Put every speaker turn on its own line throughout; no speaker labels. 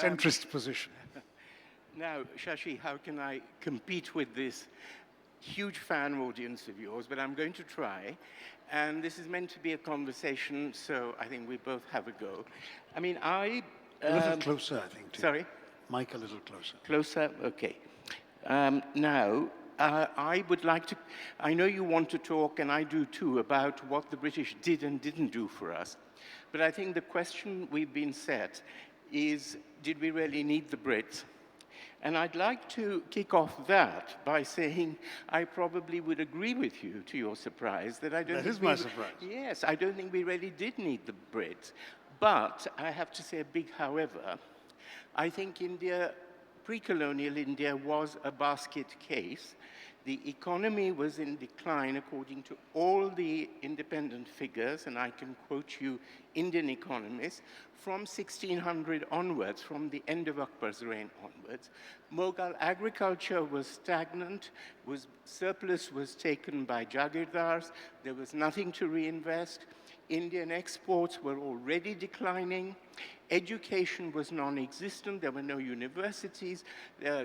centrist position.
Now, Shashi, how can I compete with this huge fan audience of yours? But I'm going to try. And this is meant to be a conversation, so I think we both have a go. I mean,
A little closer, I think, too.
Sorry?
Mic a little closer.
Closer? Okay. Now, I would like to, I know you want to talk, and I do too, about what the British did and didn't do for us. But I think the question we've been set is, did we really need the Brits? And I'd like to kick off that by saying I probably would agree with you, to your surprise, that I don't think
That is my surprise.
Yes, I don't think we really did need the Brits. But I have to say a big however. I think India, pre-colonial India, was a basket case. The economy was in decline according to all the independent figures, and I can quote you Indian economists, from 1600 onwards, from the end of Akbar's reign onwards. Mughal agriculture was stagnant, surplus was taken by Jagirdars, there was nothing to reinvest. Indian exports were already declining. Education was non-existent. There were no universities.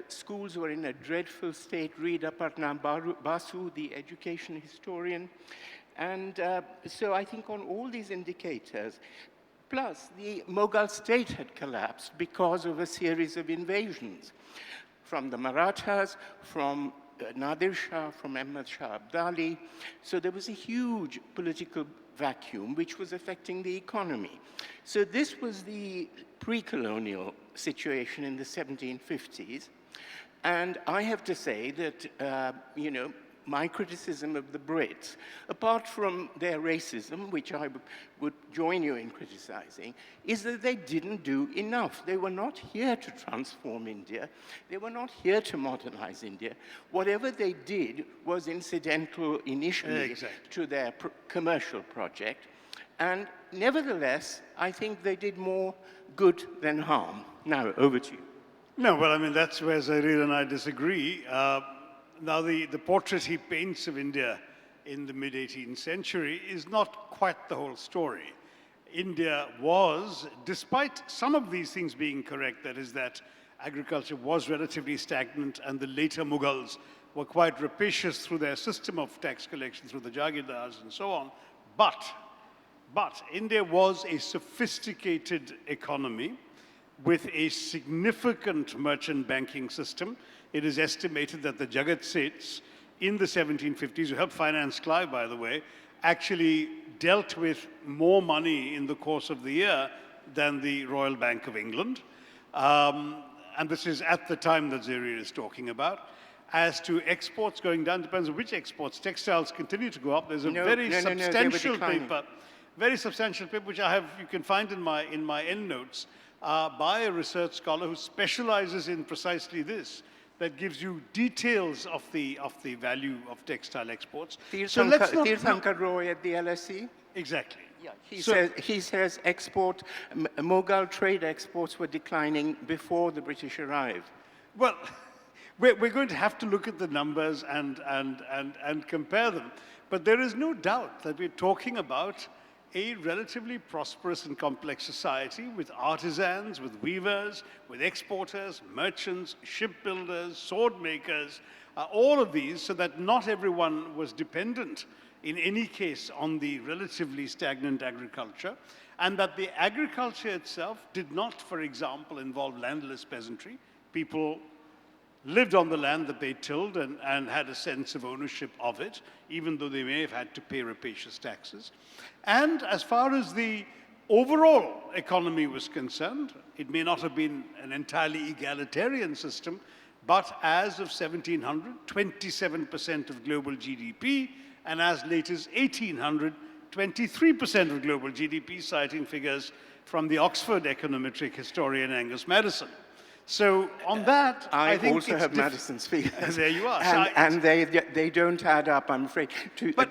Schools were in a dreadful state. Read Aparna Basu, the education historian. And so I think on all these indicators, plus the Mughal state had collapsed because of a series of invasions from the Marathas, from Nadir Shah, from Ahmad Shah Abdali. So there was a huge political vacuum which was affecting the economy. So this was the pre-colonial situation in the 1750s. And I have to say that, you know, my criticism of the Brits, apart from their racism, which I would join you in criticizing, is that they didn't do enough. They were not here to transform India. They were not here to modernize India. Whatever they did was incidental initially to their commercial project. And nevertheless, I think they did more good than harm. Now, over to you.
No, well, I mean, that's where Zareer and I disagree. Now, the portrait he paints of India in the mid-18th century is not quite the whole story. India was, despite some of these things being correct, that is that agriculture was relatively stagnant and the later Mughals were quite rapacious through their system of tax collection through the Jagirdars and so on, but India was a sophisticated economy with a significant merchant banking system. It is estimated that the Jagat Seths in the 1750s, who helped finance Clive, by the way, actually dealt with more money in the course of the year than the Royal Bank of England. And this is at the time that Zareer is talking about. As to exports going down, depends on which exports. Textiles continue to go up. There's a very substantial paper, which I have, you can find in my endnotes, by a research scholar who specializes in precisely this, that gives you details of the value of textile exports.
Tirthankar Roy at the LSE?
Exactly.
Yeah, he says Mughal trade exports were declining before the British arrived.
Well, we're going to have to look at the numbers and compare them. But there is no doubt that we're talking about a relatively prosperous and complex society with artisans, with weavers, with exporters, merchants, shipbuilders, sword makers, all of these, so that not everyone was dependent in any case on the relatively stagnant agriculture, and that the agriculture itself did not, for example, involve landless peasantry. People lived on the land that they tilled and had a sense of ownership of it, even though they may have had to pay rapacious taxes. And as far as the overall economy was concerned, it may not have been an entirely egalitarian system, but as of 1700, 27% of global GDP, and as late as 1800, 23% of global GDP, citing figures from the Oxford econometric historian Angus Maddison. So on that, I think
also have Madison's figures.
There you are.
And they don't add up, I'm afraid.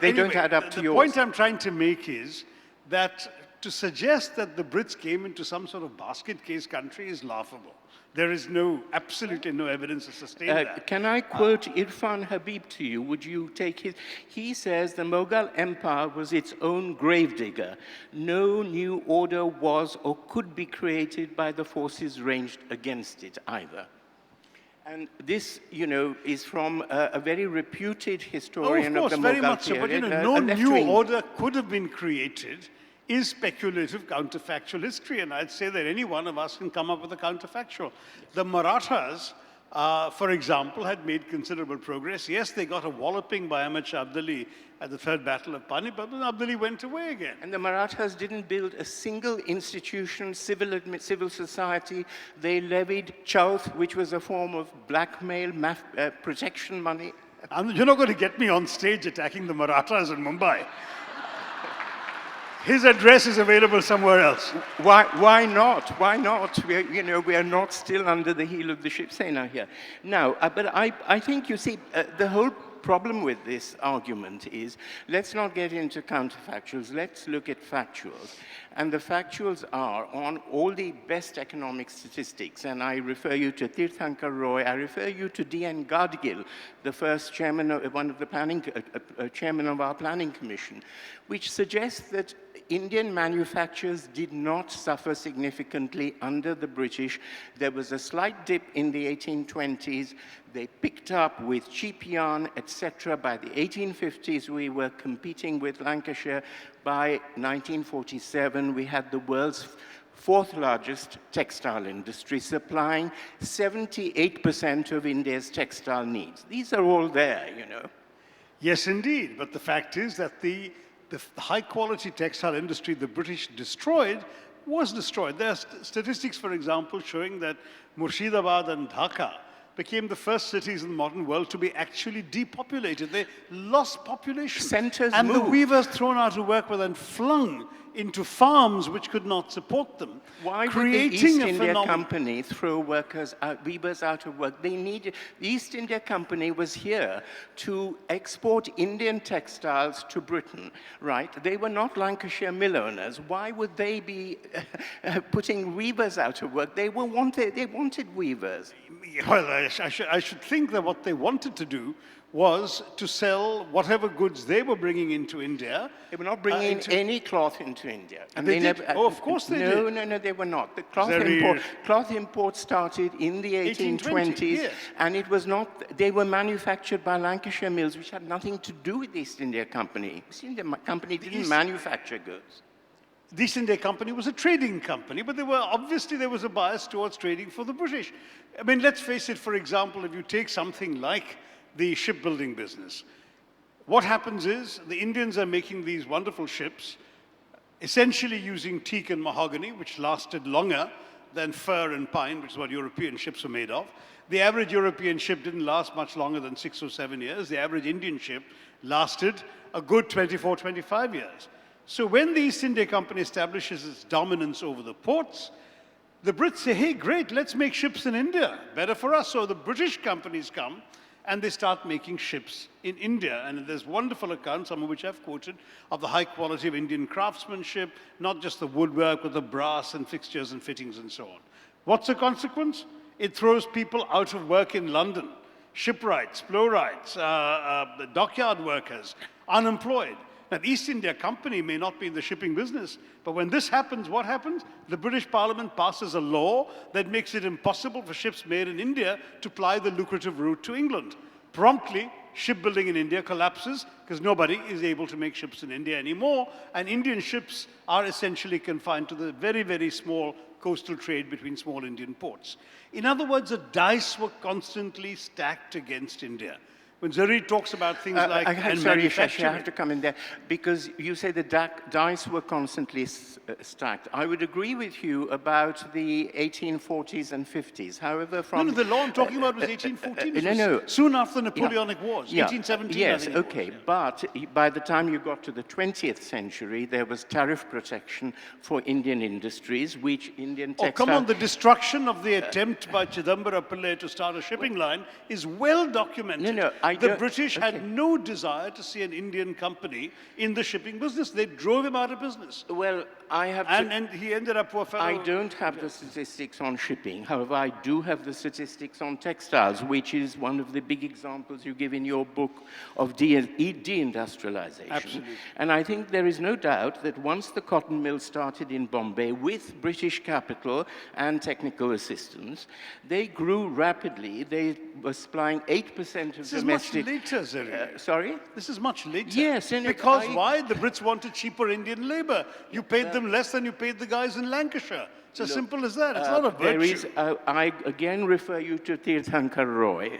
They don't add up to yours.
The point I'm trying to make is that to suggest that the Brits came into some sort of basket case country is laughable. There is absolutely no evidence to sustain that.
Can I quote Irfan Habib to you? Would you take his? He says the Mughal Empire was its own gravedigger. No new order was or could be created by the forces ranged against it either. And this, is from a very reputed historian of the Mughal
very much so.
period.
But no new order could have been created is speculative counterfactual history, and I'd say that any one of us can come up with a counterfactual. The Marathas, for example, had made considerable progress. Yes, they got a walloping by Ahmad Shah Abdali at the Third Battle of Panipat, but Abdali went away again.
And the Marathas didn't build a single institution, civil society. They levied chauth, which was a form of blackmail, protection money.
You're not going to get me on stage attacking the Marathas in Mumbai. His address is available somewhere else.
Why not? Why not? We are not still under the heel of the Shiv Sena here. Now, but I think, you see, the whole problem with this argument is, let's not get into counterfactuals, let's look at factuals. And the factuals are on all the best economic statistics, and I refer you to Tirthankar Roy, I refer you to D.N. Gadgil, the first chairman of chairman of our planning commission, which suggests that Indian manufacturers did not suffer significantly under the British. There was a slight dip in the 1820s. They picked up with cheap yarn, etc. By the 1850s, we were competing with Lancashire. By 1947, we had the world's fourth largest textile industry, supplying 78% of India's textile needs. These are all there,
Yes, indeed. But the fact is that the high-quality textile industry the British destroyed was destroyed. There are statistics, for example, showing that Murshidabad and Dhaka became the first cities in the modern world to be actually depopulated. They lost population.
Centers
and
moved.
The weavers thrown out of work were then flung into farms which could not support them.
Why would the East India Company throw weavers out of work? The East India Company was here to export Indian textiles to Britain, right? They were not Lancashire mill owners. Why would they be putting weavers out of work? They wanted weavers.
Well, I should think that what they wanted to do was to sell whatever goods they were bringing into India.
They were not bringing any cloth into India.
And they did? Of course they did.
No, they were not. The cloth import started in the 1820s,
yes.
And it was not, they were manufactured by Lancashire mills, which had nothing to do with the East India Company. The East India Company didn't manufacture goods.
The East India Company was a trading company, but there was a bias towards trading for the British. I mean, let's face it, for example, if you take something like the shipbuilding business, what happens is the Indians are making these wonderful ships, essentially using teak and mahogany, which lasted longer than fir and pine, which is what European ships were made of. The average European ship didn't last much longer than 6 or 7 years. The average Indian ship lasted a good 24, 25 years. So when the East India Company establishes its dominance over the ports, the Brits say, hey, great, let's make ships in India. Better for us. So the British companies come and they start making ships in India. And there's wonderful accounts, some of which I've quoted, of the high quality of Indian craftsmanship, not just the woodwork with the brass and fixtures and fittings and so on. What's the consequence? It throws people out of work in London. Shipwrights, blowwrights, the dockyard workers, unemployed. Now, the East India Company may not be in the shipping business, but when this happens, what happens? The British Parliament passes a law that makes it impossible for ships made in India to ply the lucrative route to England. Promptly, shipbuilding in India collapses because nobody is able to make ships in India anymore, and Indian ships are essentially confined to the very, very small coastal trade between small Indian ports. In other words, the dice were constantly stacked against India. When Zareer talks about things like
sorry, Shashi, I have to come in there, because you say the dice were constantly stacked. I would agree with you about the 1840s and 50s. However, from...
No, the law I'm talking about was 1814.
No.
Soon after the Napoleonic Wars, 1817,
yes,
I think
okay, but by the time you got to the 20th century, there was tariff protection for Indian industries, which Indian textile...
Oh, come on, the destruction of the attempt by Chidambara Pillai to start a shipping line is well documented.
No,
The British had no desire to see an Indian company in the shipping business. They drove him out of business.
Well, I have
and he ended up, poor fellow.
I don't have the statistics on shipping. However, I do have the statistics on textiles, which is one of the big examples you give in your book of deindustrialization.
Absolutely.
And I think there is no doubt that once the cotton mill started in Bombay with British capital and technical assistance, they grew rapidly. They were supplying 8% of domestic...
This is much later, Zareer.
Sorry?
This is much later.
Yes. And
because why? The Brits wanted cheaper Indian labor. You paid them less than you paid the guys in Lancashire. It's as simple as that. It's not a virtue.
I again refer you to Tirthankar Roy,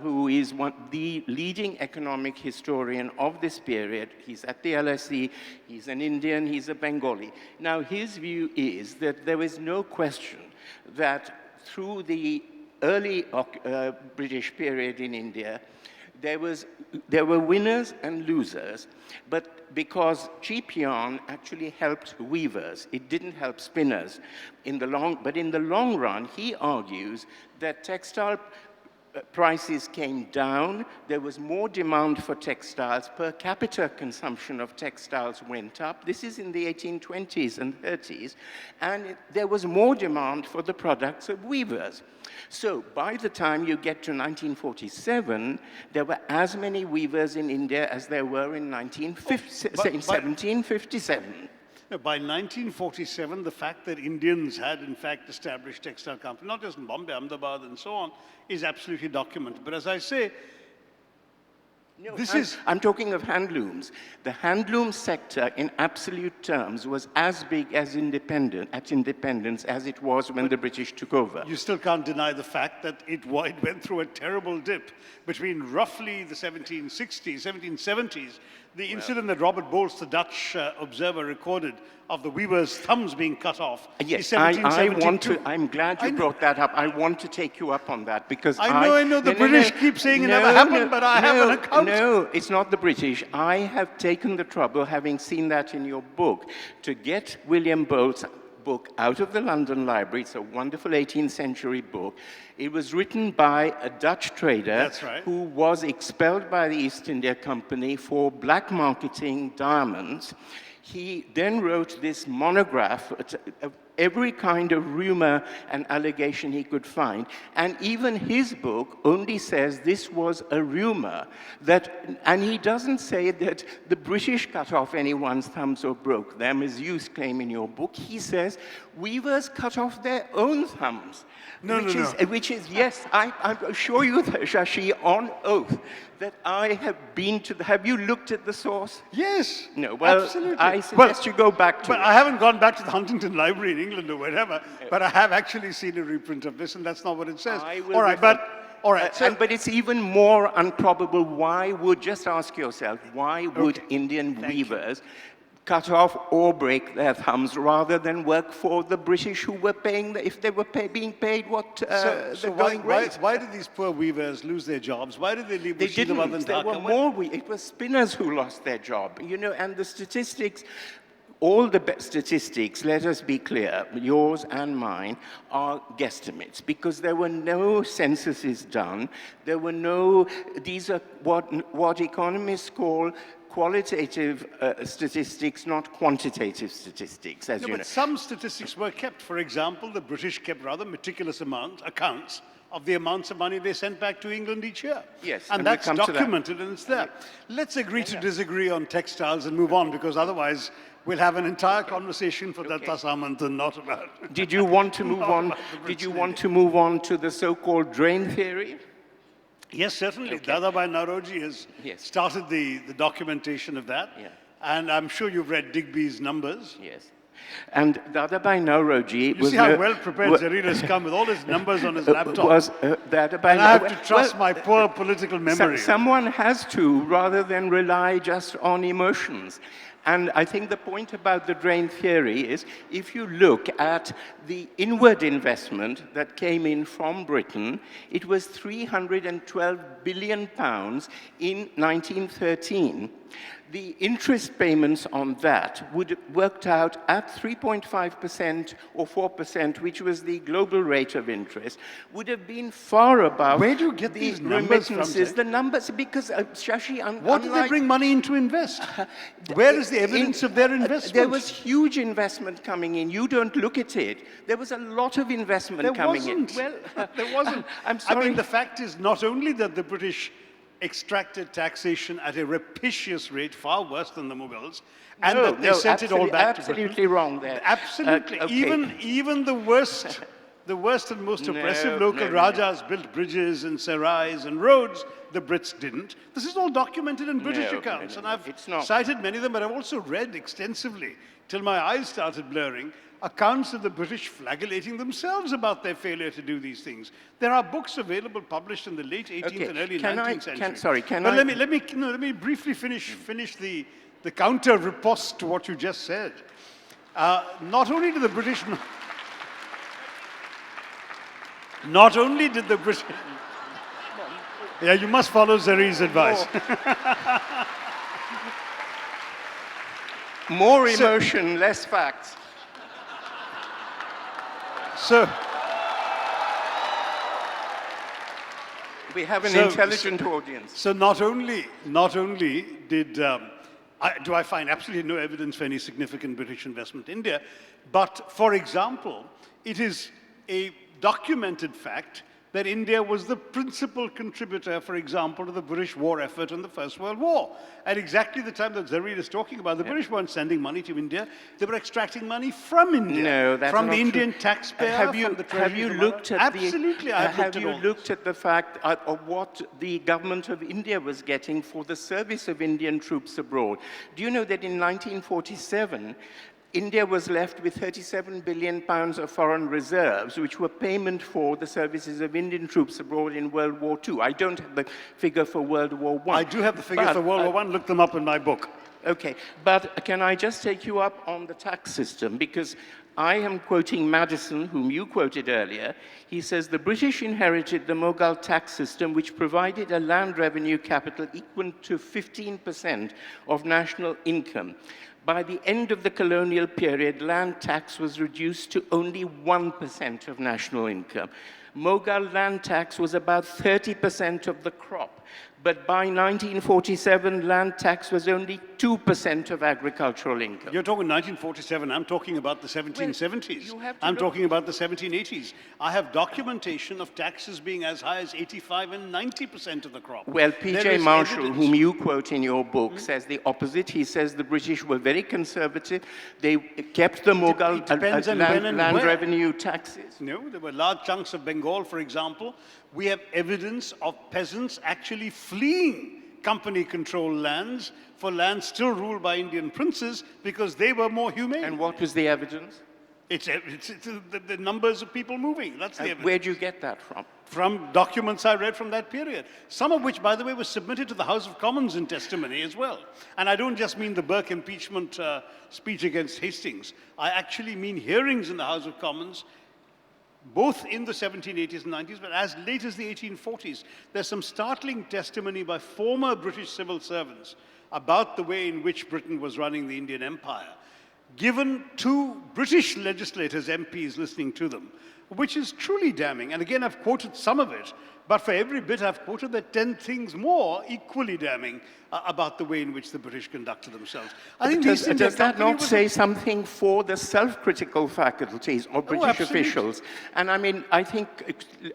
who is the leading economic historian of this period. He's at the LSE, he's an Indian, he's a Bengali. Now, his view is that there is no question that through the early British period in India, there were winners and losers, but because cheap yarn actually helped weavers, it didn't help spinners. But in the long run, he argues that textile prices came down, there was more demand for textiles, per capita consumption of textiles went up. This is in the 1820s and 30s, and there was more demand for the products of weavers. So by the time you get to 1947, there were as many weavers in India as there were in 1757.
No, by 1947, the fact that Indians had, in fact, established textile companies, not just in Bombay, Ahmedabad, and so on, is absolutely documented. But as I say,
I'm talking of handlooms. The handloom sector, in absolute terms, was as big as independence as it was when the British took over.
You still can't deny the fact that it went through a terrible dip between roughly the 1760s, 1770s, the incident that Robert Bolts, the Dutch observer, recorded of the weavers' thumbs being cut off.
Yes, I'm glad you brought that up. I want to take you up on that because
I know the British keep saying it never happened, but I have an account.
No, it's not the British. I have taken the trouble, having seen that in your book, to get William Bolt's book out of the London Library. It's a wonderful 18th century book. It was written by a Dutch trader who was expelled by the East India Company for black marketing diamonds. He then wrote this monograph of every kind of rumor and allegation he could find. And even his book only says this was a rumor. And he doesn't say that the British cut off anyone's thumbs or broke them, as you claim in your book. He says weavers cut off their own thumbs. Which is, yes, I assure you, Shashi, on oath, that I have been to have you looked at the source?
Yes.
No, well, absolutely. I suggest you go back to it.
I haven't gone back to the Huntington Library in England or whatever, but I have actually seen a reprint of this, and that's not what it says.
All right, but it's even more improbable. Just ask yourself, why would Indian weavers cut off or break their thumbs rather than work for the British who were paying, if they were being paid the going rate?
Why did these poor weavers lose their jobs? Why did they leave Murshidabad and Dhaka?
There were more. It was spinners who lost their job. And the statistics, all the statistics, let us be clear, yours and mine, are guesstimates because there were no censuses done. There were no, these are what economists call qualitative statistics, not quantitative statistics, as you know.
But some statistics were kept. For example, the British kept rather meticulous accounts of the amounts of money they sent back to England each year.
Yes,
and that's documented and it's there. Let's agree to disagree on textiles and move on, because otherwise we'll have an entire conversation for Datta Samant and not about.
Did you want to move on? Did you want to move on to the so-called drain theory?
Yes, certainly. Dadabhai Naoroji has started the documentation of that. Yeah. And I'm sure you've read Digby's numbers.
Yes. And Dadabhai Naoroji
You see how well prepared Zareer has come with all his numbers on his laptop. And I have to trust my poor political memory.
Someone has to, rather than rely just on emotions. And I think the point about the drain theory is, if you look at the inward investment that came in from Britain, it was 312 billion pounds in 1913. The interest payments on that would have worked out at 3.5% or 4%, which was the global rate of interest, would have been far above.
Where do you get these numbers from,
remittances. The numbers, because Shashi,
what did they bring money in to invest? Where is the evidence of their investment?
There was huge investment coming in. You don't look at it. There was a lot of investment coming in.
Well, there wasn't.
I'm sorry.
I mean, the fact is not only that the British extracted taxation at a rapacious rate, far worse than the Mughals, and that they sent it all back to Britain.
Absolutely wrong there.
Absolutely.
Okay.
Even the worst and most oppressive local Rajas built bridges and sarais and roads. The Brits didn't. This is all documented in British accounts, and I've cited many of them, but I've also read extensively, till my eyes started blurring, accounts of the British flagellating themselves about their failure to do these things. There are books available published in the late 18th and early 19th century. Let me briefly finish the counter riposte to what you just said. Not only did the British yeah, you must follow Zareer's advice.
More emotion, less facts.
So
we have an intelligent audience.
So not only did do I find absolutely no evidence for any significant British investment in India, but for example, it is a documented fact that India was the principal contributor, for example, to the British war effort in the First World War. At exactly the time that Zareer is talking about, the British weren't sending money to India, they were extracting money from India.
No, that's
from
not
the
true.
Indian taxpayer, from the treasury.
Have you looked at
Absolutely, I have
have you looked at the fact of what the government of India was getting for the service of Indian troops abroad? Do you know that in 1947, India was left with 37 billion pounds of foreign reserves, which were payment for the services of Indian troops abroad in World War II. I don't have the figure for World War I.
I do have the figures for World War I. Look them up in my book.
Okay, but can I just take you up on the tax system? Because I am quoting Madison, whom you quoted earlier. He says, the British inherited the Mughal tax system, which provided a land revenue capital equal to 15% of national income. By the end of the colonial period, land tax was reduced to only 1% of national income. Mughal land tax was about 30% of the crop. But by 1947, land tax was only 2% of agricultural income.
You're talking 1947. I'm talking about the 1770s. I'm talking about the 1780s. I have documentation of taxes being as high as 85 and 90% of the crop.
Well, P.J. Marshall, whom you quote in your book, says the opposite. He says the British were very conservative. They kept the Mughal land revenue taxes.
No, there were large chunks of Bengal, for example. We have evidence of peasants actually fleeing company-controlled lands for lands still ruled by Indian princes because they were more humane.
And what was the evidence?
It's the numbers of people moving. That's the evidence.
Where do you get that from?
From documents I read from that period. Some of which, by the way, was submitted to the House of Commons in testimony as well. And I don't just mean the Burke impeachment speech against Hastings. I actually mean hearings in the House of Commons both in the 1780s and 90s, but as late as the 1840s. There's some startling testimony by former British civil servants about the way in which Britain was running the Indian Empire, given to British legislators, MPs listening to them, which is truly damning. And again, I've quoted some of it, but for every bit I've quoted, there are 10 things more equally damning about the way in which the British conducted themselves. I think
does that not say something for the self-critical faculties of British officials? And I mean, I think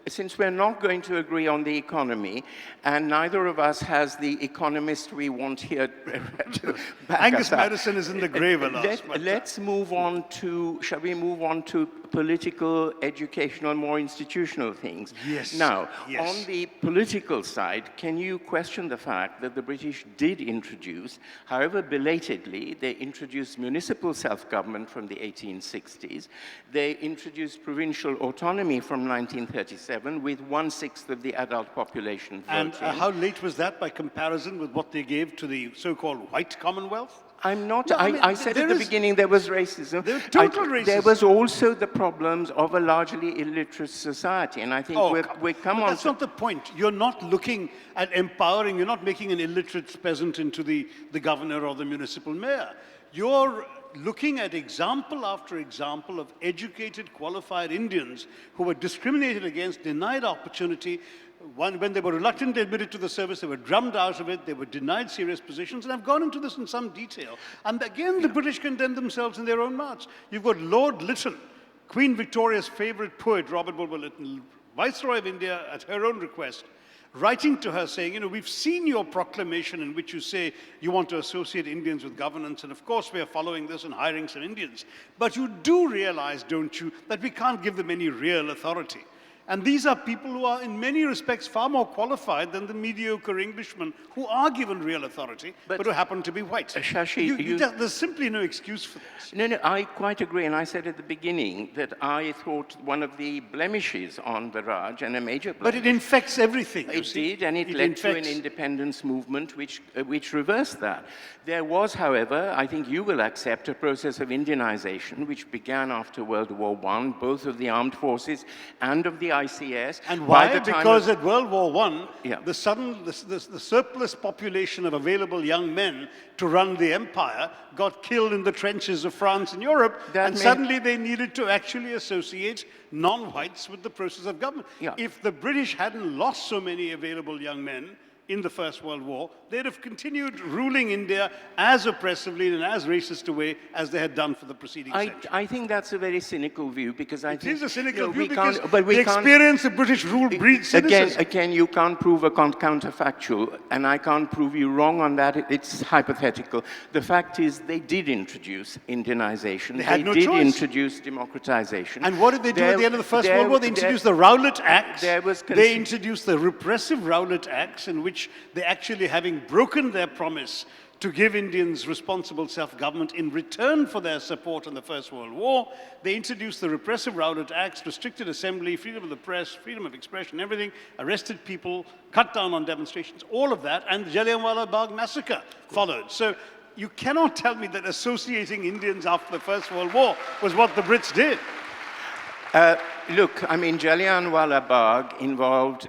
since we're not going to agree on the economy, and neither of us has the economist we want here to back
Angus
us up,
Madison is in the grave, alas.
Let's move on to, shall we move on to political, educational, more institutional things?
Yes.
Now,
yes.
On the political side, can you question the fact that the British did introduce, however belatedly, they introduced municipal self-government from the 1860s. They introduced provincial autonomy from 1937 with 1/6 of the adult population voting.
And how late was that by comparison with what they gave to the so-called white Commonwealth?
I'm not.
No,
I said at the beginning there was racism.
There was total racism.
There was also the problems of a largely illiterate society, and I think we come
but
on.
That's not the point. You're not looking at empowering. You're not making an illiterate peasant into the governor or the municipal mayor. You're looking at example after example of educated, qualified Indians who were discriminated against, denied opportunity. When they were reluctantly admitted to the service, they were drummed out of it, they were denied serious positions, and I've gone into this in some detail. And again, the British condemn themselves in their own mouths. You've got Lord Lytton, Queen Victoria's favorite poet, Robert Bulwer Lytton, Viceroy of India, at her own request, writing to her saying, you know, we've seen your proclamation in which you say you want to associate Indians with governance, and of course we are following this and hiring some Indians. But you do realize, don't you, that we can't give them any real authority. And these are people who are in many respects far more qualified than the mediocre Englishmen who are given real authority, but who happen to be white.
Shashi,
there's simply no excuse for this.
No, I quite agree. And I said at the beginning that I thought one of the blemishes on the Raj, and a major blemish.
But it infects everything.
It did, and it led to an independence movement which reversed that. There was, however, I think you will accept, a process of Indianization which began after World War I, both of the armed forces and of the ICS.
And why? Because at World War I, the surplus population of available young men to run the empire got killed in the trenches of France and Europe, and suddenly they needed to actually associate non-whites with the process of government.
Yeah.
If the British hadn't lost so many available young men in the First World War, they'd have continued ruling India as oppressively and as racist a way as they had done for the preceding century.
I think that's a very cynical view, because I think...
It is a cynical view
because
the experience of British rule breeds cynicism.
Again, you can't prove a counterfactual, and I can't prove you wrong on that. It's hypothetical. The fact is they did introduce Indianization. They did introduce democratization.
And what did they do at the end of the First World War? They introduced the Rowlatt Acts. They introduced the repressive Rowlatt Acts, in which they actually, having broken their promise to give Indians responsible self-government in return for their support in the First World War, they introduced the repressive Rowlatt Acts, restricted assembly, freedom of the press, freedom of expression, everything, arrested people, cut down on demonstrations, all of that, and the Jallianwala Bagh massacre followed. So you cannot tell me that associating Indians after the First World War was what the Brits did.
Look, I mean, Jallianwala Bagh involved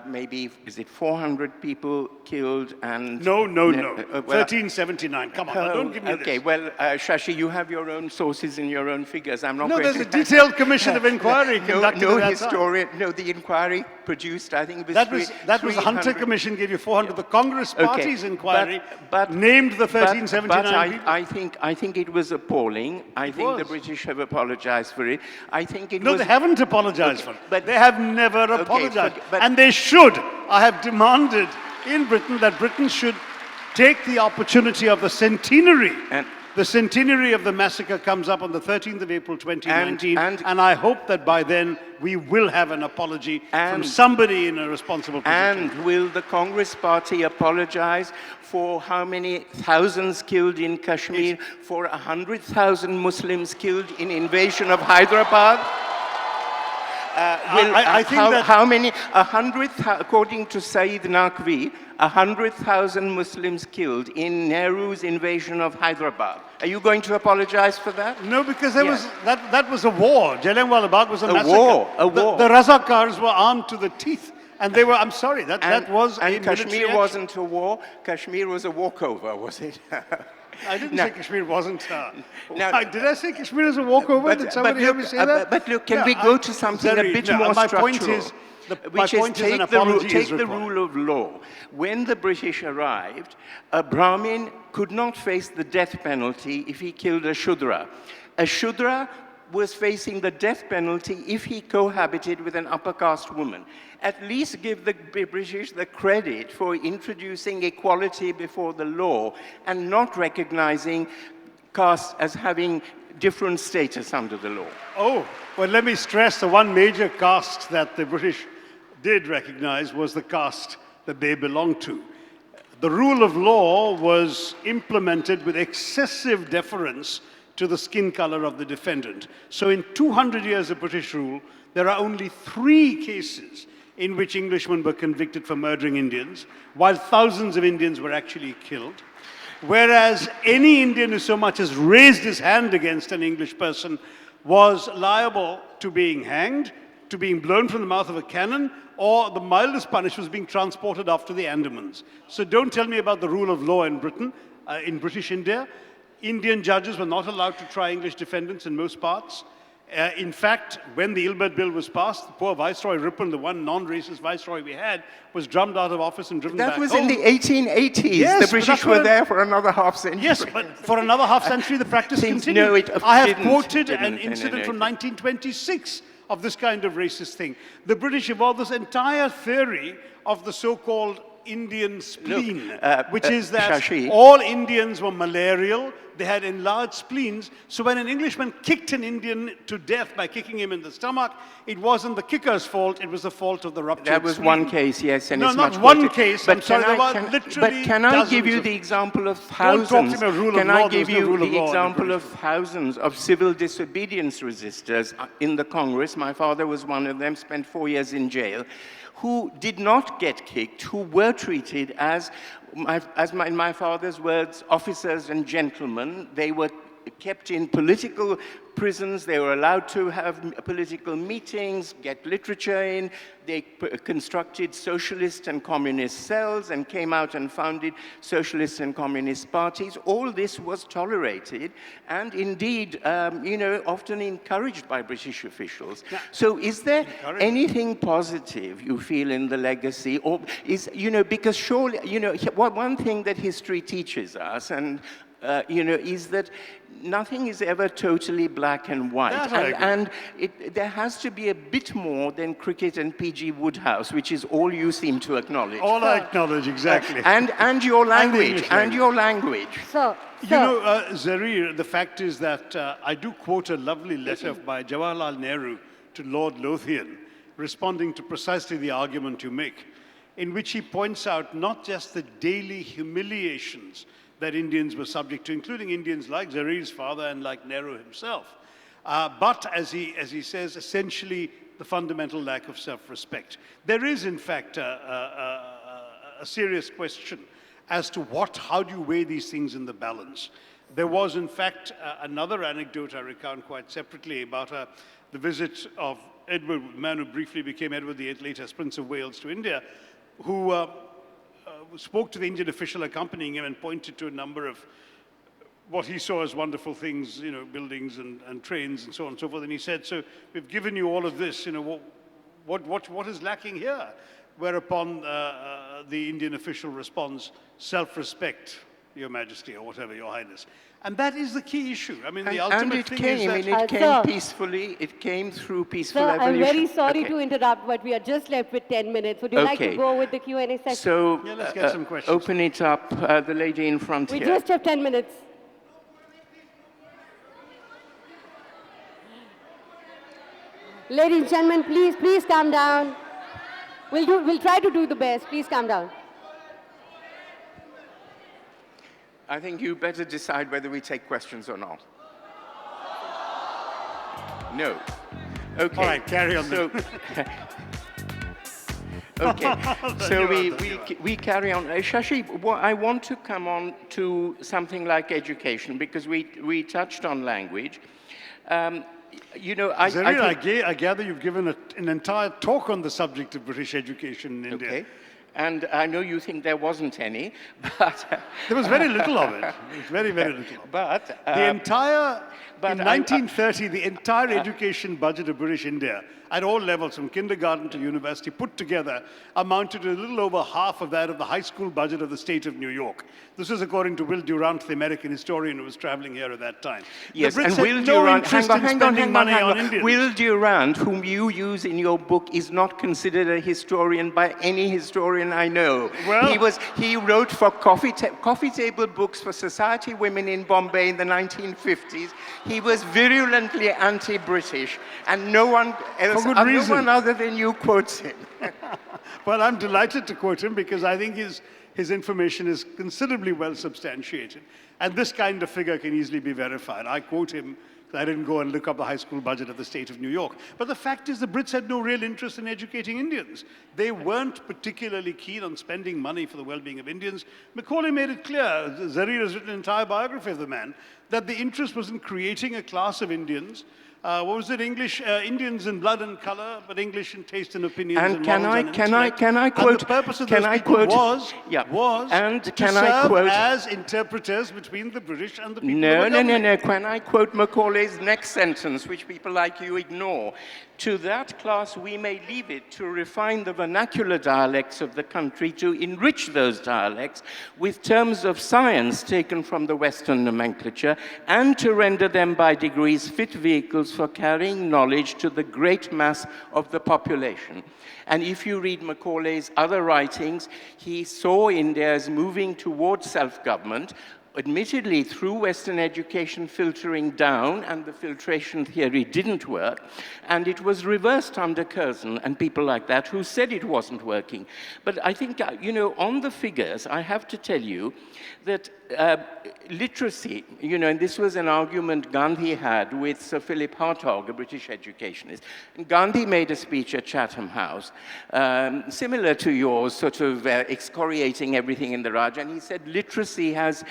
maybe, is it 400 people killed and...
No. 1379. Come on, don't give me this.
Okay, well, Shashi, you have your own sources and your own figures. I'm not going
to... No, there's a detailed commission of inquiry conducted
no historian... No, the inquiry produced, I think it was...
That was the Hunter Commission gave you 400. The Congress Party's inquiry named the 1379
people. I think it was appalling. I think the British have apologized for it. I think it was...
No, they haven't apologized for it.
But
they have never apologized. And they should. I have demanded in Britain that Britain should take the opportunity of the centenary. The centenary of the massacre comes up on the 13th of April 2019, and I hope that by then we will have an apology from somebody in a responsible position.
And will the Congress Party apologize for how many thousands killed in Kashmir, for 100,000 Muslims killed in invasion of Hyderabad?
I think that...
How many? According to Saeed Naqvi, 100,000 Muslims killed in Nehru's invasion of Hyderabad. Are you going to apologize for that?
No, because that was a war. Jallianwala Bagh was a massacre.
A war.
The Razakars were armed to the teeth. And they were, I'm sorry, that was a military
Kashmir
action.
Wasn't a war. Kashmir was a walkover, was it?
I didn't say Kashmir wasn't. Did I say Kashmir is a walkover? Did somebody hear me say that?
But look, can we go to something a bit more structural? Which is take the rule of law. When the British arrived, a Brahmin could not face the death penalty if he killed a Shudra. A Shudra was facing the death penalty if he cohabited with an upper caste woman. At least give the British the credit for introducing equality before the law and not recognizing castes as having different status under the law.
Oh, well, let me stress the one major caste that the British did recognize was the caste that they belonged to. The rule of law was implemented with excessive deference to the skin color of the defendant. So in 200 years of British rule, there are only 3 cases in which Englishmen were convicted for murdering Indians, while thousands of Indians were actually killed. whereas any Indian who so much as raised his hand against an English person was liable to being hanged, to being blown from the mouth of a cannon, or the mildest punishment was being transported off to the Andamans. So don't tell me about the rule of law in Britain, in British India. Indian judges were not allowed to try English defendants in most parts. In fact, when the Ilbert Bill was passed, the poor Viceroy Ripon, the one non-racist Viceroy we had, was drummed out of office and driven back home.
That was in the 1880s.
Yes,
the British were there for another half century.
Yes, but for another half century, the practice
Things-
continued.
no, it
I have
didn't.
quoted an
Didn't.
incident
No.
from 1926 of this kind of racist thing. The British evolved this entire theory of the so-called Indian spleen, which is that
Shashi.
all Indians were malarial, they had enlarged spleens, so when an Englishman kicked an Indian to death by kicking him in the stomach, it wasn't the kicker's fault, it was the fault of the ruptured
That was
spleen.
one case, yes, and
No,
it's
not
much
one
quoted.
case,
But
I'm sorry,
can
there
I-
were
can-
literally
But can I give
dozens
you
of-
the example of
Don't
thousands?
talk to me about rule of
Can
law,
I
there's
give
no
you
rule of
the
law in the
example
British
of thousands of civil disobedience resistors in the Congress? My father was one of them, spent 4 years in jail, who did not get kicked, who were treated as in my father's words, officers and gentlemen. They were kept in political prisons. They were allowed to have political meetings, get literature in. They constructed socialist and communist cells and came out and founded socialist and communist parties. All this was tolerated and indeed, often encouraged by British officials. So is there anything positive you feel in the legacy? Or because surely, one thing that history teaches us and is that nothing is ever totally black and white. And there has to be a bit more than cricket and P.G. Wodehouse, which is all you seem to acknowledge.
All I acknowledge, exactly.
And your language.
And
your language.
So,
Zareer, the fact is that I do quote a lovely letter by Jawaharlal Nehru to Lord Lothian, responding to precisely the argument you make, in which he points out not just the daily humiliations that Indians were subject to, including Indians like Zareer's father and like Nehru himself. But as he says, essentially the fundamental lack of self-respect. There is, in fact, a serious question as to how do you weigh these things in the balance. There was, in fact, another anecdote I recount quite separately about the visit of Edward, the man who briefly became Edward VIII, later as Prince of Wales, to India, who spoke to the Indian official accompanying him and pointed to a number of what he saw as wonderful things, buildings and trains and so on and so forth. And he said, so we've given you all of this, what is lacking here? Whereupon the Indian official responds, self-respect, Your Majesty, or whatever, Your Highness. And that is the key issue. I mean, the ultimate thing is that...
And it came peacefully. It came through peaceful evolution.
I'm very sorry to interrupt, but we are just left with 10 minutes. Would you like to go with the Q&A session?
So,
yeah, let's get some questions.
Open it up. The lady in front
we
here.
We just have 10 minutes. Ladies and gentlemen, please calm down. We'll try to do the best. Please calm down.
I think you better decide whether we take questions or not. No. Okay.
All right, carry on.
So, okay. So we carry on. Shashi, I want to come on to something like education because we touched on language.
Zareer, I gather you've given an entire talk on the subject of British education in India.
Okay. And I know you think there wasn't any, but...
There was very little of it. It was very, very little.
But...
in 1930, the entire education budget of British India, at all levels, from kindergarten to university, put together, amounted to a little over half of that of the high school budget of the state of New York. This is according to Will Durant, the American historian who was traveling here at that time.
Yes,
the Brits
and
had
Will
no
Durant,
interest in spending money on Indians.
Will Durant, whom you use in your book, is not considered a historian by any historian I know.
Well,
he wrote for coffee table books for society women in Bombay in the 1950s. He was virulently anti-British, and no one else,
for good reason.
No one other than you quotes him.
Well, I'm delighted to quote him because I think his information is considerably well substantiated. And this kind of figure can easily be verified. I quote him I didn't go and look up the high school budget of the state of New York. But the fact is the Brits had no real interest in educating Indians. They weren't particularly keen on spending money for the well-being of Indians. Macaulay made it clear, Zareer has written an entire biography of the man, that the interest was in creating a class of Indians. What was it? English, Indians in blood and color, but English in taste and opinions and
can
morals
I
and
can I
intellect.
can I quote?
And the purpose of
can
those
I
people
quote?
was
And
to
can
serve
I quote?
as interpreters between the British and the people.
No,
who were
no, no,
governing.
no. Can I quote Macaulay's next sentence, which people like you ignore? To that class we may leave it to refine the vernacular dialects of the country, to enrich those dialects with terms of science taken from the Western nomenclature, and to render them by degrees fit vehicles for carrying knowledge to the great mass of the population. And if you read Macaulay's other writings, he saw India as moving towards self-government, admittedly through Western education filtering down, and the filtration theory didn't work, and it was reversed under Curzon and people like that who said it wasn't working. But I think, you know, on the figures, I have to tell you that literacy, you know, and this was an argument Gandhi had with Sir Philip Hartog, a British educationist. And Gandhi made a speech at Chatham House, similar to yours, sort of excoriating everything in the Raj, and he said literacy has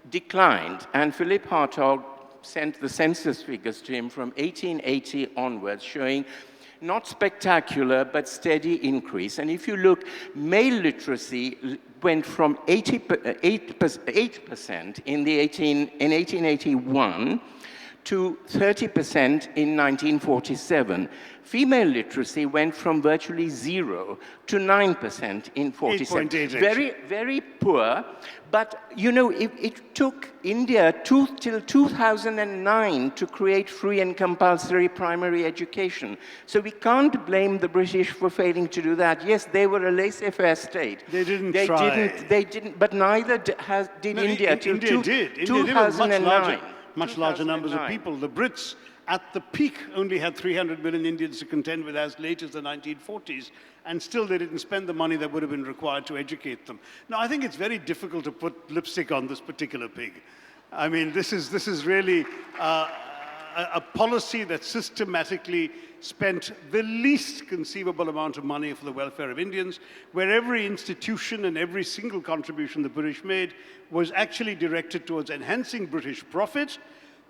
declined, and Philip Hartog sent the census figures to him from 1880 onwards, showing not spectacular, but steady increase. And if you look, male literacy went from 8% in 1881 to 30% in 1947. Female literacy went from virtually 0 to 9% in 47.
8.8,
very, very poor. But, you know, it took India till 2009 to create free and compulsory primary education. So we can't blame the British for failing to do that. Yes, they were a laissez-faire state.
They didn't try.
They didn't, but neither did India till
India did. India
2009.
did much larger numbers of people. The Brits, at the peak, only had 300 million Indians to contend with as late as the 1940s, and still they didn't spend the money that would have been required to educate them. Now, I think it's very difficult to put lipstick on this particular pig. I mean, this is really a policy that systematically spent the least conceivable amount of money for the welfare of Indians, where every institution and every single contribution the British made was actually directed towards enhancing British profit,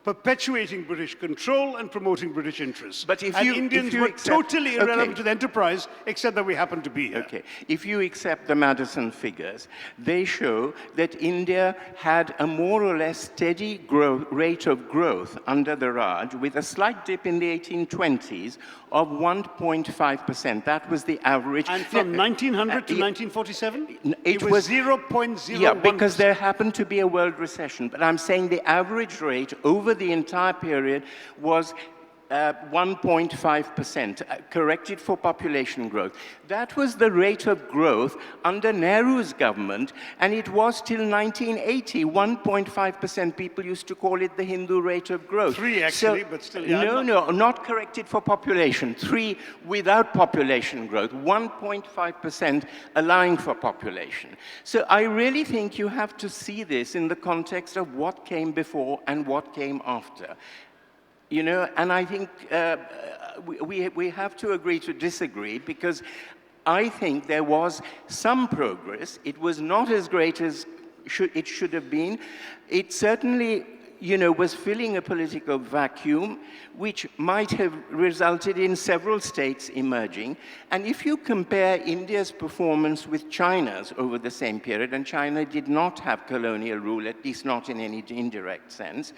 perpetuating British control, and promoting British interests.
But if
Indians were totally irrelevant to the enterprise, except that we happened to be here.
Okay. If you accept the Madison figures, they show that India had a more or less steady rate of growth under the Raj, with a slight dip in the 1820s of 1.5%. That was the average.
And from 1900 to 1947,
it
was 0.01%.
Yeah, because there happened to be a world recession. But I'm saying the average rate over the entire period was 1.5%, corrected for population growth. That was the rate of growth under Nehru's government, and it was till 1980, 1.5%. People used to call it the Hindu rate of growth.
3 actually, but still. Yeah,
No, not corrected for population. 3 without population growth, 1.5% allowing for population. So I really think you have to see this in the context of what came before and what came after. You know, and I think we have to agree to disagree, because I think there was some progress. It was not as great as it should have been. It certainly, you know, was filling a political vacuum, which might have resulted in several states emerging. And if you compare India's performance with China's over the same period, and China did not have colonial rule, at least not in any indirect sense,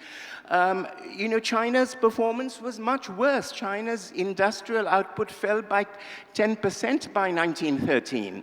you know, China's performance was much worse. China's industrial output fell by 10% by 1913.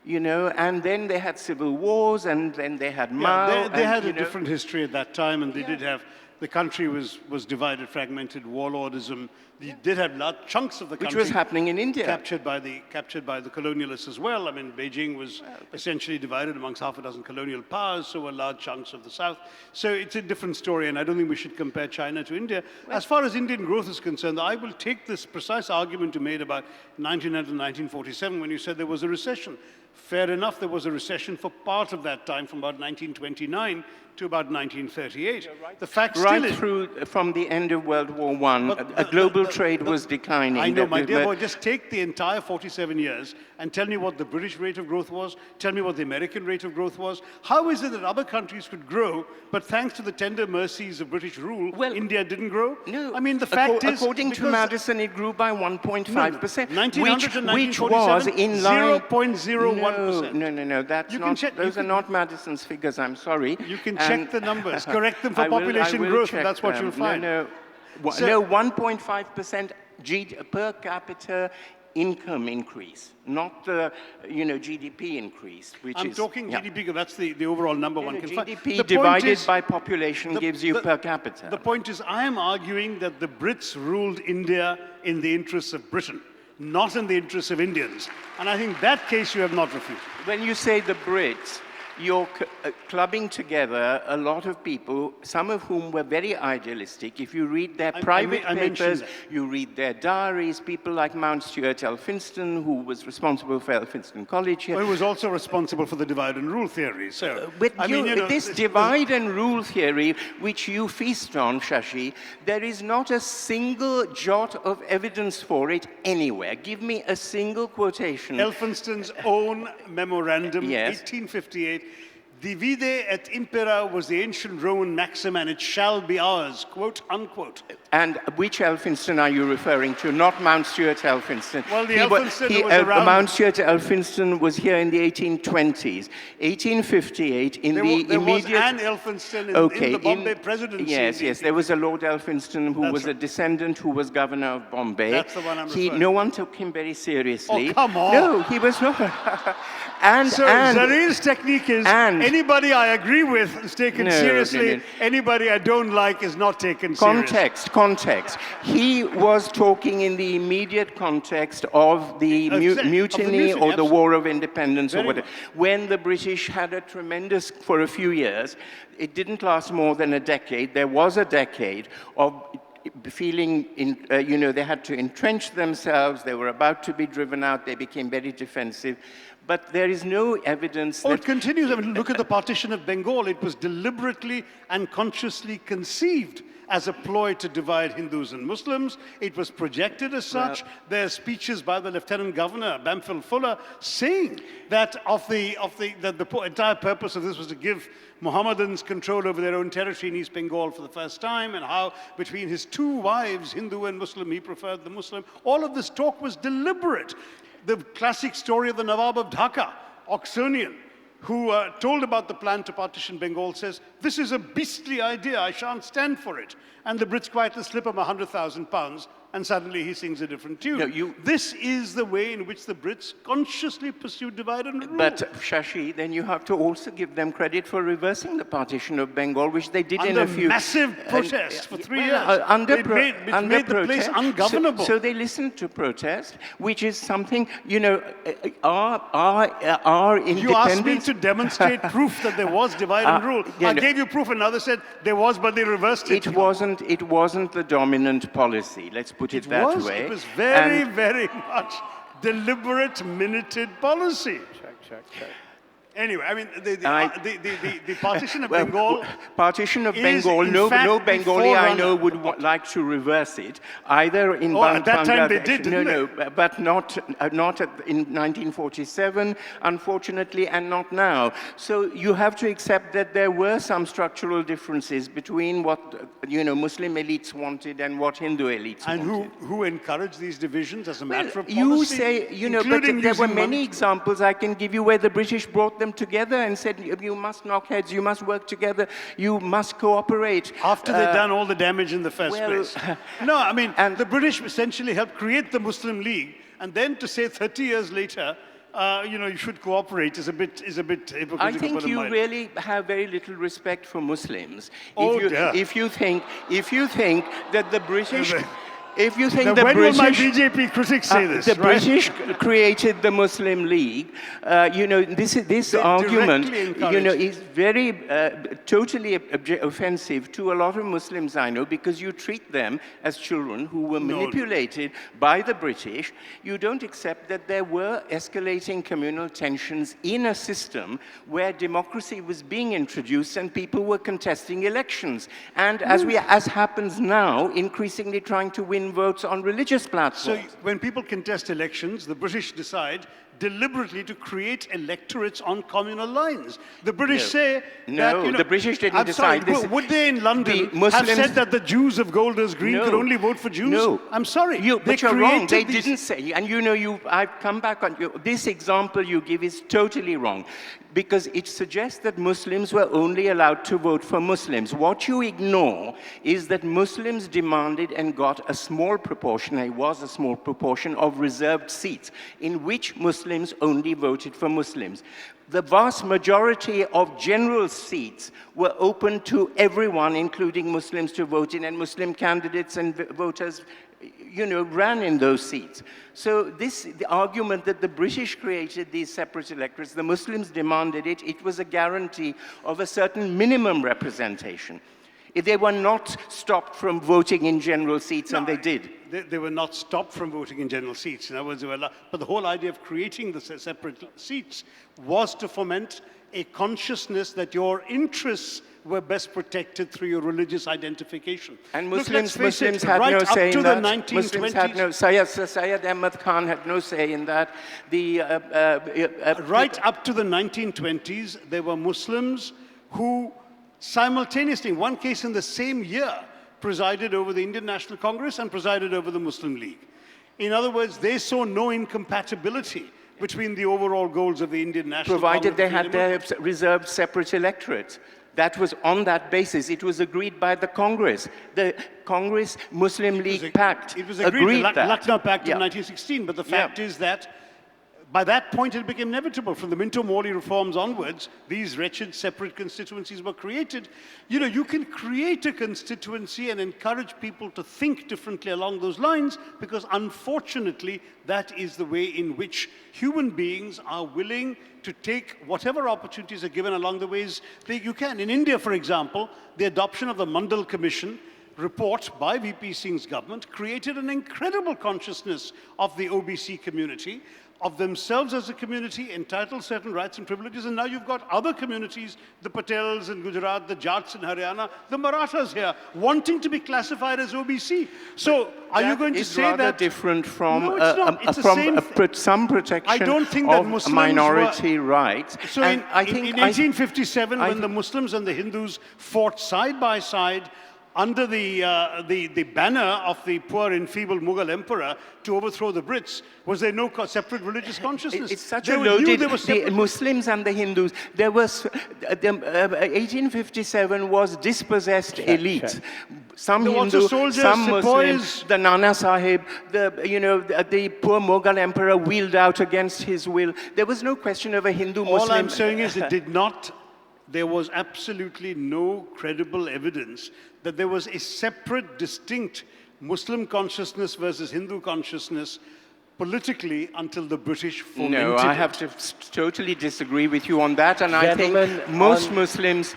You know, and then they had civil wars, and then they had Mao.
Yeah, they had a
know,
different history at that time, and they did have, the country was divided, fragmented, warlordism, You did have large chunks of the country.
Which was happening in India.
Captured by the colonialists as well. I mean, Beijing was essentially divided amongst half a dozen colonial powers, so were large chunks of the South. So it's a different story, and I don't think we should compare China to India. As far as Indian growth is concerned, I will take this precise argument you made about 1900 to 1947 when you said there was a recession. Fair enough, there was a recession for part of that time, from about 1929 to about 1938.
Right.
The fact
right
still is,
through from the end of World War I, global trade was declining.
I know, my dear boy, just take the entire 47 years and tell me what the British rate of growth was, tell me what the American rate of growth was. How is it that other countries could grow, but thanks to the tender mercies of British rule, India didn't grow?
No.
I mean, the fact is...
According to Madison, it grew by 1.5%,
which
was in line...
0.01%.
No, that's not, those are not Madison's figures, I'm sorry.
You can check the numbers, correct them for population growth, and that's what you'll find.
No, 1.5% per capita income increase, not the GDP increase, which
I'm talking GDP because that's the overall number one can find.
GDP divided by population gives you per capita.
The point is, I am arguing that the Brits ruled India in the interests of Britain, not in the interests of Indians. And I think that case you have not refuted.
When you say the Brits, you're clubbing together a lot of people, some of whom were very idealistic. If you read their private papers, you read their diaries, people like Mount Stuart Elphinstone, who was responsible for Elphinstone College here.
Well, he was also responsible for the divide and rule theory. So,
this divide and rule theory, which you feast on, Shashi, there is not a single jot of evidence for it anywhere. Give me a single quotation.
Elphinstone's own memorandum,
yes.
1858, Divide et impera was the ancient Roman maxim, and it shall be ours, quote, unquote.
And which Elphinstone are you referring to? Not Mount Stuart Elphinstone.
Well, the Elphinstone was around...
Mount Stuart Elphinstone was here in the 1820s. 1858, in
there was an Elphinstone in the Bombay presidency.
Yes, there was a Lord Elphinstone who was a descendant who was governor of Bombay.
That's the one I'm referring.
No one took him very seriously.
Oh, come on.
No, he was not.
Zareer's technique is anybody I agree with is taken seriously. Anybody I don't like is not taken seriously.
Context. He was talking in the immediate context of the mutiny or the War of Independence or whatever. When the British had a tremendous, for a few years, it didn't last more than a decade. There was a decade of feeling, they had to entrench themselves. They were about to be driven out. They became very defensive. But there is no evidence that...
it continues. I mean, look at the partition of Bengal. It was deliberately and consciously conceived as a ploy to divide Hindus and Muslims. It was projected as such. There are speeches by the Lieutenant Governor, Bamphil Fuller, saying that the entire purpose of this was to give Mohammedans control over their own territory in East Bengal for the first time, and how between his two wives, Hindu and Muslim, he preferred the Muslim. All of this talk was deliberate. The classic story of the Nawab of Dhaka, Oxonian, who told about the plan to partition Bengal, says, this is a beastly idea, I shan't stand for it. And the Brits quietly slip him £100,000, and suddenly he sings a different tune. This is the way in which the Brits consciously pursued divide and rule.
But, Shashi, then you have to also give them credit for reversing the partition of Bengal, which they did in a few...
Under massive protest for 3 years. It made the place ungovernable.
So they listened to protest, which is something, our independence...
You asked me to demonstrate proof that there was divide and rule. I gave you proof, another said there was, but they reversed it.
It wasn't the dominant policy, let's put it that way.
It was very, very much deliberate, minuted policy. Check. Anyway, I mean, the partition of Bengal...
Partition of Bengal, no Bengali I know would like to reverse it, either in Bangladesh...
at that time they did, didn't
they? But not in 1947, unfortunately, and not now. So you have to accept that there were some structural differences between what, Muslim elites wanted and what Hindu elites wanted.
And who encouraged these divisions as a matter of policy?
You say, but there were many examples I can give you where the British brought them together and said, you must knock heads, you must work together, you must cooperate.
After they'd done all the damage in the first place. No, I mean, the British essentially helped create the Muslim League, and then to say 30 years later, you should cooperate is a bit hypocritical.
I think you really have very little respect for Muslims. If you think that the British... if you think
Now,
the
when
British...
will my BJP critics say this?
The
right?
British created the Muslim League. You know, this argument, you know, is very totally offensive to a lot of Muslims I know, because you treat them as children who were manipulated by the British. You don't accept that there were escalating communal tensions in a system where democracy was being introduced and people were contesting elections. And as happens now, increasingly trying to win votes on religious platforms.
So when people contest elections, the British decide deliberately to create electorates on communal lines. The British say that, you know,
the British didn't
I'm
decide
sorry,
this.
Would they in London
Muslims,
have said that the Jews of Golders Green could only vote for Jews?
No.
I'm sorry.
But you're wrong. They didn't say. And you know, I've come back on you. This example you give is totally wrong, because it suggests that Muslims were only allowed to vote for Muslims. What you ignore is that Muslims demanded and got a small proportion, of reserved seats, in which Muslims only voted for Muslims. The vast majority of general seats were open to everyone, including Muslims, to vote in, and Muslim candidates and voters, you know, ran in those seats. So the argument that the British created these separate electorates, the Muslims demanded it, it was a guarantee of a certain minimum representation. They were not stopped from voting in general seats, and they did.
They were not stopped from voting in general seats. In other words, but the whole idea of creating the separate seats was to foment a consciousness that your interests were best protected through your religious identification.
And
Muslims
had no say in that. Muslims had no, Syed Ahmad Khan had no say in that.
Right up to the 1920s, there were Muslims who simultaneously, in one case in the same year, presided over the Indian National Congress and presided over the Muslim League. In other words, they saw no incompatibility between the overall goals of the Indian National Congress.
Provided they had their reserved separate electorates. That was on that basis. It was agreed by the Congress. The Congress Muslim League Pact
it was agreed
that.
The Lucknow Pact in 1916, but the fact is that by that point, it became inevitable. From the Minto-Morley reforms onwards, these wretched separate constituencies were created. You know, you can create a constituency and encourage people to think differently along those lines, because unfortunately, that is the way in which human beings are willing to take whatever opportunities are given along the ways that you can. In India, for example, the adoption of the Mandal Commission report by VP Singh's government created an incredible consciousness of the OBC community, of themselves as a community, entitled certain rights and privileges, and now you've got other communities, the Patels in Gujarat, the Jats in Haryana, the Marathas here, wanting to be classified as OBC. So are you going to say that...
It's rather different from, some protection
I don't think that
of
Muslims
minority rights.
So in 1857, when the Muslims and the Hindus fought side by side under the banner of the poor, enfeebled Mughal emperor to overthrow the Brits, was there no separate religious consciousness?
It's such a loaded... The Muslims and the Hindus, there was... 1857 was dispossessed elite. Some Hindu,
soldiers,
some Muslims,
sepoys.
the Nana Sahib, the poor Mughal emperor wheeled out against his will. There was no question of a Hindu-Muslim...
All I'm saying is it did not... There was absolutely no credible evidence that there was a separate, distinct Muslim consciousness versus Hindu consciousness politically until the British fomented
No, I have to totally disagree with you on that, and I think most Muslims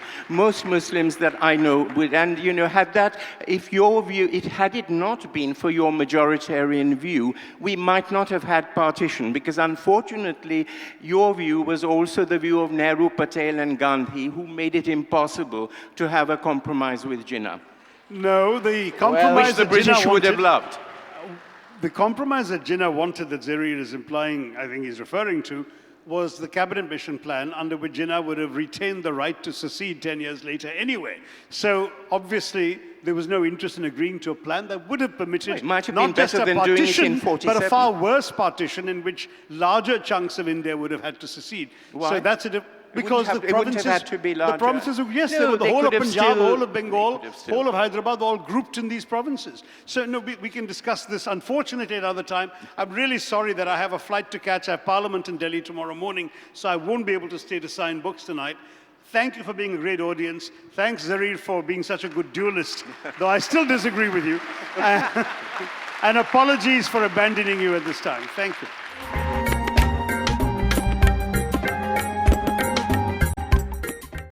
that I know would, and you know, had that, if your view, had it not been for your majoritarian view, we might not have had partition, because unfortunately, your view was also the view of Nehru, Patel, and Gandhi, who made it impossible to have a compromise with Jinnah.
No, the compromise
which the British would have loved.
The compromise that Jinnah wanted, that Zareer is implying, I think he's referring to, was the cabinet mission plan under which Jinnah would have retained the right to secede 10 years later anyway. So obviously, there was no interest in agreeing to a plan that would have permitted not just a partition, but a far worse partition in which larger chunks of India would have had to secede.
Why?
So that's because the provinces, yes,
no,
the whole of Punjab, whole of Bengal, whole of Hyderabad, all grouped in these provinces. So no, we can discuss this, unfortunately, another time. I'm really sorry that I have a flight to catch. I have Parliament in Delhi tomorrow morning, so I won't be able to stay to sign books tonight. Thank you for being a great audience. Thanks, Zareer, for being such a good duelist, though I still disagree with you. And apologies for abandoning you at this time. Thank you.